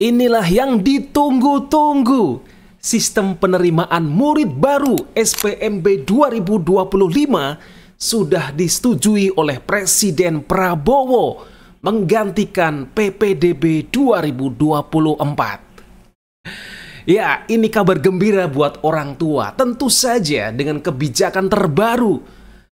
Inilah yang ditunggu-tunggu. Sistem penerimaan murid baru SPMB 2025 sudah disetujui oleh Presiden Prabowo menggantikan PPDB 2024. Ya, ini kabar gembira buat orang tua. Tentu saja dengan kebijakan terbaru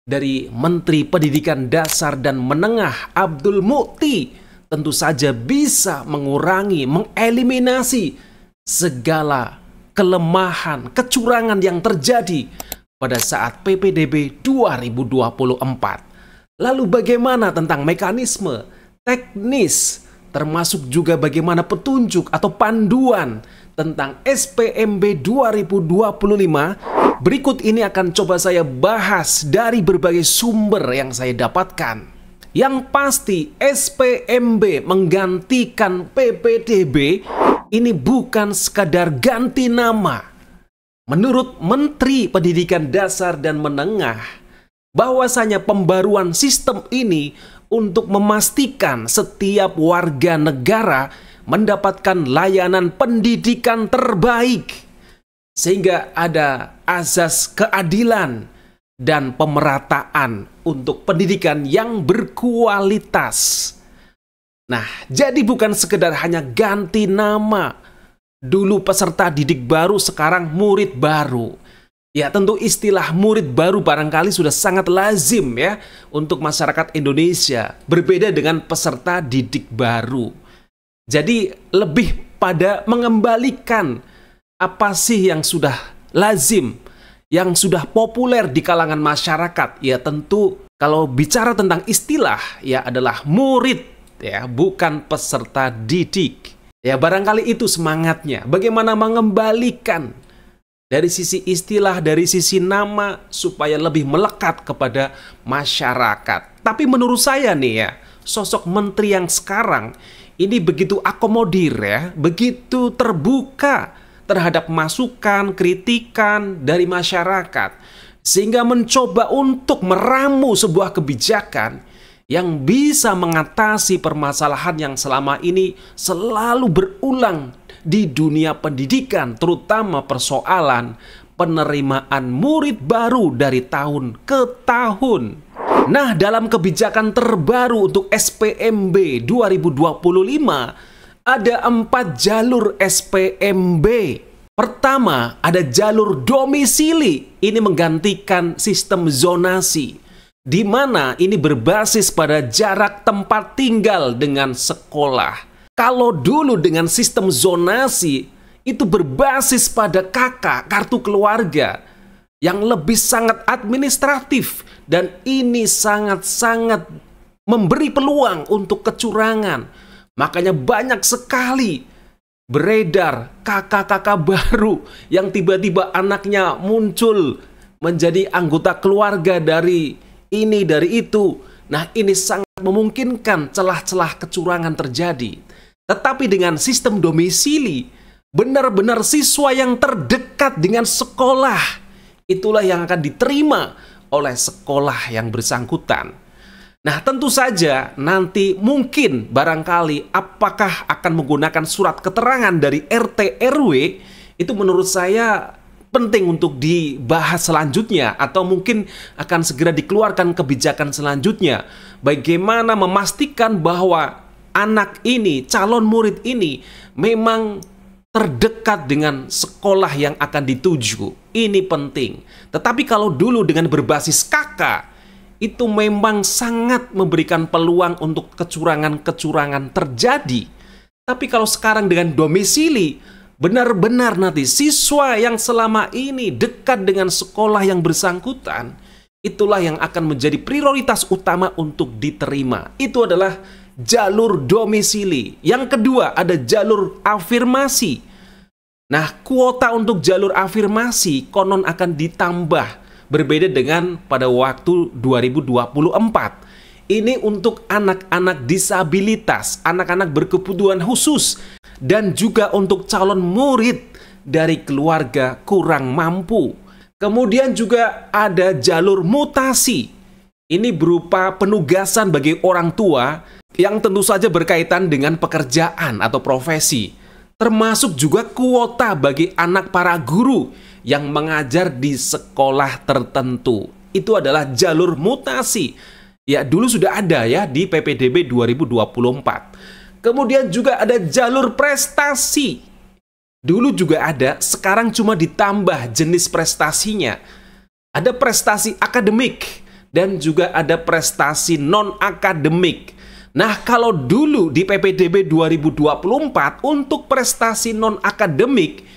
dari Menteri Pendidikan Dasar dan Menengah Abdul Mukti, tentu saja bisa mengurangi, mengeliminasi segala kelemahan, kecurangan yang terjadi pada saat PPDB 2024. Lalu bagaimana tentang mekanisme, teknis, termasuk juga bagaimana petunjuk atau panduan tentang SPMB 2025? Berikut ini akan coba saya bahas dari berbagai sumber yang saya dapatkan. Yang pasti SPMB menggantikan PPDB ini bukan sekadar ganti nama. Menurut Menteri Pendidikan Dasar dan Menengah, bahwasanya pembaruan sistem ini untuk memastikan setiap warga negara mendapatkan layanan pendidikan terbaik, sehingga ada azas keadilan dan pemerataan untuk pendidikan yang berkualitas. Nah, jadi bukan sekedar hanya ganti nama. Dulu peserta didik baru, sekarang murid baru. Ya, tentu istilah murid baru barangkali sudah sangat lazim ya untuk masyarakat Indonesia. Berbeda dengan peserta didik baru. Jadi lebih pada mengembalikan apa sih yang sudah lazim, yang sudah populer di kalangan masyarakat. Ya tentu kalau bicara tentang istilah ya adalah murid ya, bukan peserta didik. Ya barangkali itu semangatnya. Bagaimana mengembalikan dari sisi istilah, dari sisi nama supaya lebih melekat kepada masyarakat. Tapi menurut saya nih ya, sosok menteri yang sekarang ini begitu akomodir ya, begitu terbuka terhadap masukan, kritikan dari masyarakat, sehingga mencoba untuk meramu sebuah kebijakan yang bisa mengatasi permasalahan yang selama ini selalu berulang di dunia pendidikan, terutama persoalan penerimaan murid baru dari tahun ke tahun. Nah, dalam kebijakan terbaru untuk SPMB 2025, ada 4 jalur SPMB. Pertama, ada jalur domisili. Ini menggantikan sistem zonasi, di mana ini berbasis pada jarak tempat tinggal dengan sekolah. Kalau dulu dengan sistem zonasi, itu berbasis pada KK, kartu keluarga, yang lebih sangat administratif. Dan ini sangat-sangat memberi peluang untuk kecurangan. Makanya banyak sekali beredar kakak-kakak baru yang tiba-tiba anaknya muncul menjadi anggota keluarga dari ini, dari itu. Nah, ini sangat memungkinkan celah-celah kecurangan terjadi. Tetapi dengan sistem domisili, benar-benar siswa yang terdekat dengan sekolah, itulah yang akan diterima oleh sekolah yang bersangkutan. Nah, tentu saja nanti mungkin barangkali apakah akan menggunakan surat keterangan dari RT RW, itu menurut saya penting untuk dibahas selanjutnya, atau mungkin akan segera dikeluarkan kebijakan selanjutnya. Bagaimana memastikan bahwa anak ini, calon murid ini memang terdekat dengan sekolah yang akan dituju. Ini penting. Tetapi kalau dulu dengan berbasis KK, itu memang sangat memberikan peluang untuk kecurangan-kecurangan terjadi. Tapi kalau sekarang dengan domisili, benar-benar nanti siswa yang selama ini dekat dengan sekolah yang bersangkutan, itulah yang akan menjadi prioritas utama untuk diterima. Itu adalah jalur domisili. Yang kedua, ada jalur afirmasi. Nah, kuota untuk jalur afirmasi konon akan ditambah. Berbeda dengan pada waktu 2024. Ini untuk anak-anak disabilitas, anak-anak berkebutuhan khusus, dan juga untuk calon murid dari keluarga kurang mampu. Kemudian juga ada jalur mutasi. Ini berupa penugasan bagi orang tua yang tentu saja berkaitan dengan pekerjaan atau profesi. termasuk juga kuota bagi anak para guru yang mengajar di sekolah tertentu. Itu adalah jalur mutasi. Ya, dulu sudah ada ya di PPDB 2024. Kemudian juga ada jalur prestasi. Dulu juga ada, sekarang cuma ditambah jenis prestasinya. Ada prestasi akademik dan juga ada prestasi non-akademik. Nah, kalau dulu di PPDB 2024 untuk prestasi non-akademik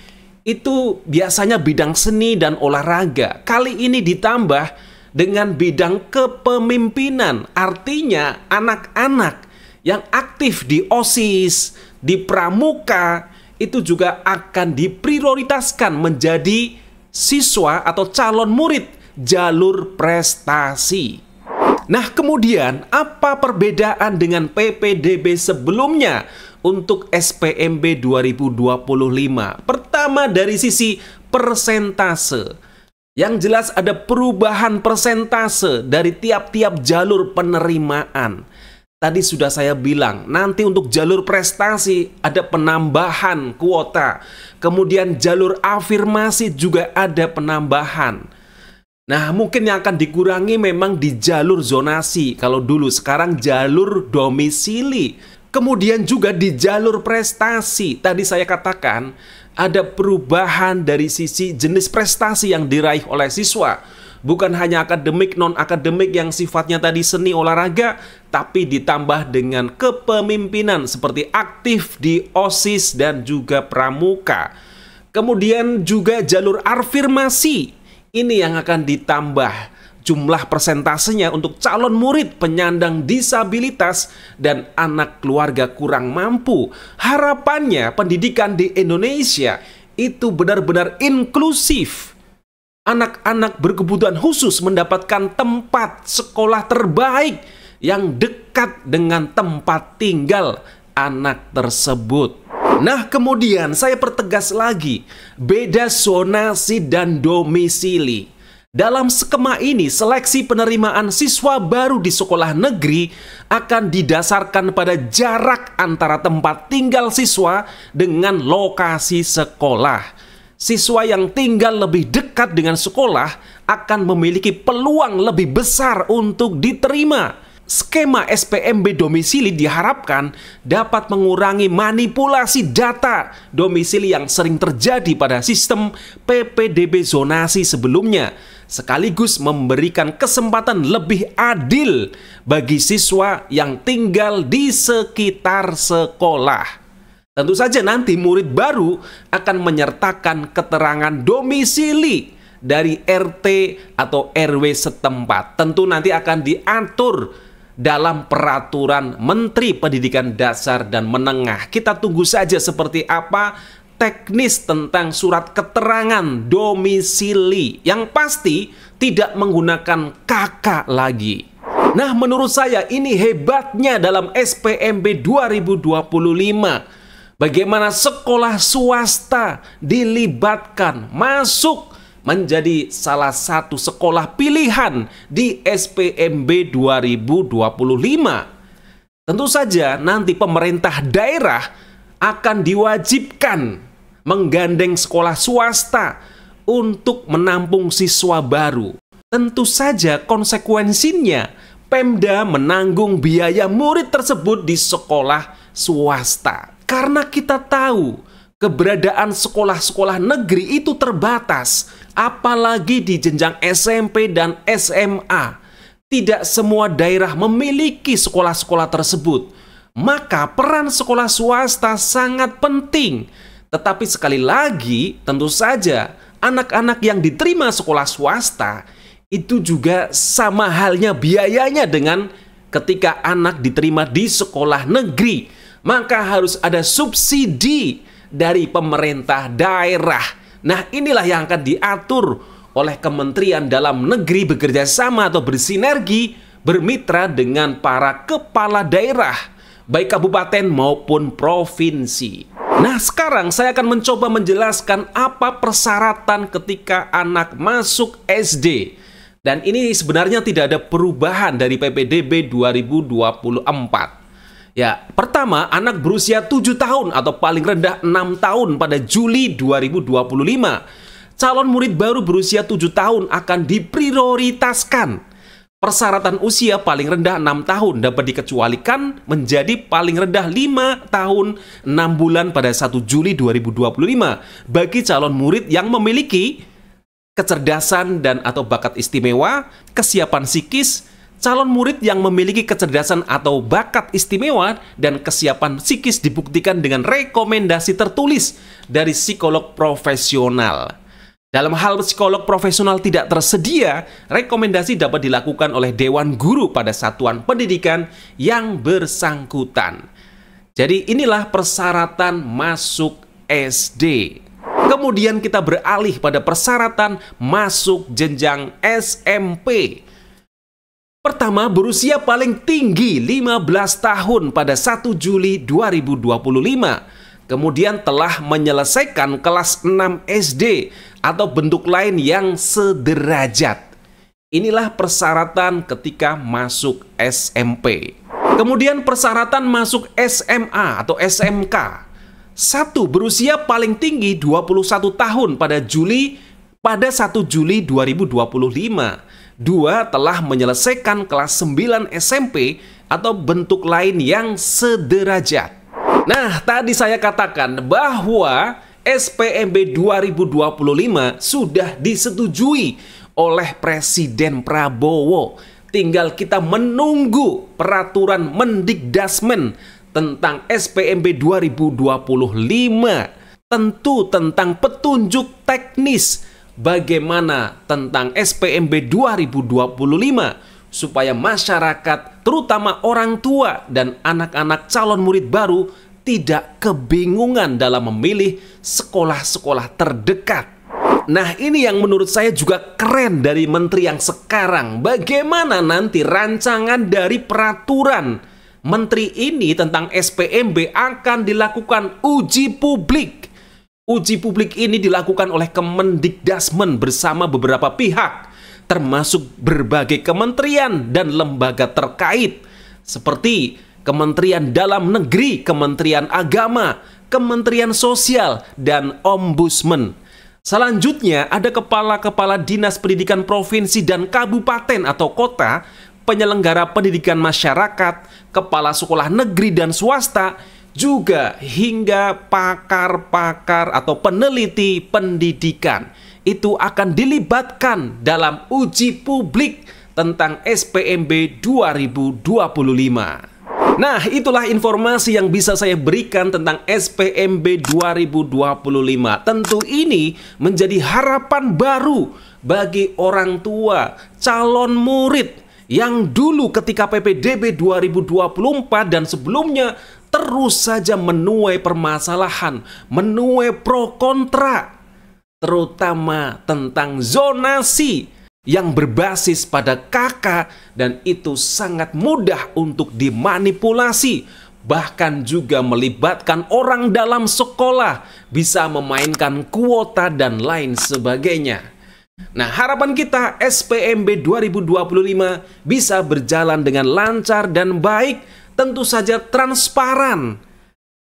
itu biasanya bidang seni dan olahraga. Kali ini ditambah dengan bidang kepemimpinan. Artinya anak-anak yang aktif di OSIS, di pramuka, itu juga akan diprioritaskan menjadi siswa atau calon murid jalur prestasi. Nah, kemudian apa perbedaan dengan PPDB sebelumnya untuk SPMB 2025? Pertama, dari sisi persentase. Yang jelas ada perubahan persentase dari tiap-tiap jalur penerimaan. Tadi sudah saya bilang, nanti untuk jalur prestasi ada penambahan kuota. Kemudian jalur afirmasi juga ada penambahan. Nah, mungkin yang akan dikurangi memang di jalur zonasi. Kalau dulu, sekarang jalur domisili. Kemudian juga di jalur prestasi. Tadi saya katakan ada perubahan dari sisi jenis prestasi yang diraih oleh siswa. Bukan hanya akademik, non-akademik yang sifatnya tadi seni olahraga, tapi ditambah dengan kepemimpinan seperti aktif di OSIS dan juga pramuka. Kemudian juga jalur afirmasi. Ini yang akan ditambah jumlah persentasenya untuk calon murid penyandang disabilitas dan anak keluarga kurang mampu. Harapannya pendidikan di Indonesia itu benar-benar inklusif. Anak-anak berkebutuhan khusus mendapatkan tempat sekolah terbaik yang dekat dengan tempat tinggal anak tersebut. Nah, kemudian saya pertegas lagi, beda zonasi dan domisili. Dalam skema ini, seleksi penerimaan siswa baru di sekolah negeri akan didasarkan pada jarak antara tempat tinggal siswa dengan lokasi sekolah. Siswa yang tinggal lebih dekat dengan sekolah akan memiliki peluang lebih besar untuk diterima. Skema SPMB domisili diharapkan dapat mengurangi manipulasi data domisili yang sering terjadi pada sistem PPDB zonasi sebelumnya, sekaligus memberikan kesempatan lebih adil bagi siswa yang tinggal di sekitar sekolah. Tentu saja nanti murid baru akan menyertakan keterangan domisili dari RT atau RW setempat. Tentu nanti akan diatur dalam peraturan Menteri Pendidikan Dasar dan Menengah. Kita tunggu saja seperti apa teknis tentang surat keterangan domisili. Yang pasti tidak menggunakan KK lagi. Nah, menurut saya ini hebatnya dalam SPMB 2025. Bagaimana sekolah swasta dilibatkan masuk menjadi salah satu sekolah pilihan di SPMB 2025. Tentu saja nanti pemerintah daerah akan diwajibkan menggandeng sekolah swasta untuk menampung siswa baru. Tentu saja konsekuensinya Pemda menanggung biaya murid tersebut di sekolah swasta. Karena kita tahu keberadaan sekolah-sekolah negeri itu terbatas, apalagi di jenjang SMP dan SMA. Tidak semua daerah memiliki sekolah-sekolah tersebut. Maka peran sekolah swasta sangat penting. Tetapi sekali lagi, tentu saja anak-anak yang diterima sekolah swasta itu juga sama halnya biayanya dengan ketika anak diterima di sekolah negeri. Maka harus ada subsidi dari pemerintah daerah. Nah, inilah yang akan diatur oleh Kementerian Dalam Negeri bekerja sama atau bersinergi, bermitra dengan para kepala daerah, baik kabupaten maupun provinsi. Nah, sekarang saya akan mencoba menjelaskan apa persyaratan ketika anak masuk SD. Dan ini sebenarnya tidak ada perubahan dari PPDB 2024. Ya, pertama, anak berusia 7 tahun atau paling rendah 6 tahun pada Juli 2025. Calon murid baru berusia 7 tahun akan diprioritaskan. Persyaratan usia paling rendah 6 tahun dapat dikecualikan menjadi paling rendah 5 tahun 6 bulan pada 1 Juli 2025 bagi calon murid yang memiliki kecerdasan dan atau bakat istimewa, kesiapan psikis, calon murid yang memiliki kecerdasan atau bakat istimewa dan kesiapan psikis dibuktikan dengan rekomendasi tertulis dari psikolog profesional. Dalam hal psikolog profesional tidak tersedia, rekomendasi dapat dilakukan oleh Dewan Guru pada satuan pendidikan yang bersangkutan. Jadi inilah persyaratan masuk SD. Kemudian kita beralih pada persyaratan masuk jenjang SMP. Pertama, berusia paling tinggi 15 tahun pada 1 Juli 2025. Kemudian telah menyelesaikan kelas 6 SD atau bentuk lain yang sederajat. Inilah persyaratan ketika masuk SMP. Kemudian persyaratan masuk SMA atau SMK. 1. Berusia paling tinggi 21 tahun pada 1 Juli 2025. 2. Telah menyelesaikan kelas 9 SMP atau bentuk lain yang sederajat. Nah, tadi saya katakan bahwa SPMB 2025 sudah disetujui oleh Presiden Prabowo. Tinggal kita menunggu peraturan Mendikdasmen tentang SPMB 2025. Tentu tentang petunjuk teknis bagaimana tentang SPMB 2025 supaya masyarakat, terutama orang tua dan anak-anak calon murid baru tidak kebingungan dalam memilih sekolah-sekolah terdekat. Nah, ini yang menurut saya juga keren dari menteri yang sekarang. Bagaimana nanti rancangan dari peraturan menteri ini tentang SPMB akan dilakukan uji publik. Uji publik ini dilakukan oleh Kemendikdasmen bersama beberapa pihak, termasuk berbagai kementerian dan lembaga terkait seperti Kementerian Dalam Negeri, Kementerian Agama, Kementerian Sosial, dan Ombudsman. Selanjutnya ada kepala-kepala dinas pendidikan provinsi dan kabupaten atau kota, penyelenggara pendidikan masyarakat, kepala sekolah negeri dan swasta, juga hingga pakar-pakar atau peneliti pendidikan. Itu akan dilibatkan dalam uji publik tentang SPMB 2025. Nah, itulah informasi yang bisa saya berikan tentang SPMB 2025. Tentu ini menjadi harapan baru bagi orang tua, calon murid yang dulu ketika PPDB 2024 dan sebelumnya terus saja menuai permasalahan, menuai pro kontra, terutama tentang zonasi yang berbasis pada KK, dan itu sangat mudah untuk dimanipulasi, bahkan juga melibatkan orang dalam sekolah, bisa memainkan kuota dan lain sebagainya. Nah, harapan kita SPMB 2025 bisa berjalan dengan lancar dan baik, tentu saja transparan.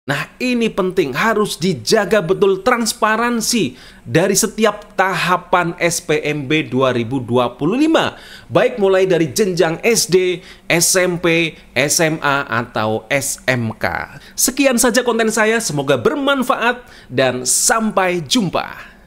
Nah, ini penting, harus dijaga betul transparansi dari setiap tahapan SPMB 2025, baik mulai dari jenjang SD, SMP, SMA, atau SMK. Sekian saja konten saya, semoga bermanfaat dan sampai jumpa.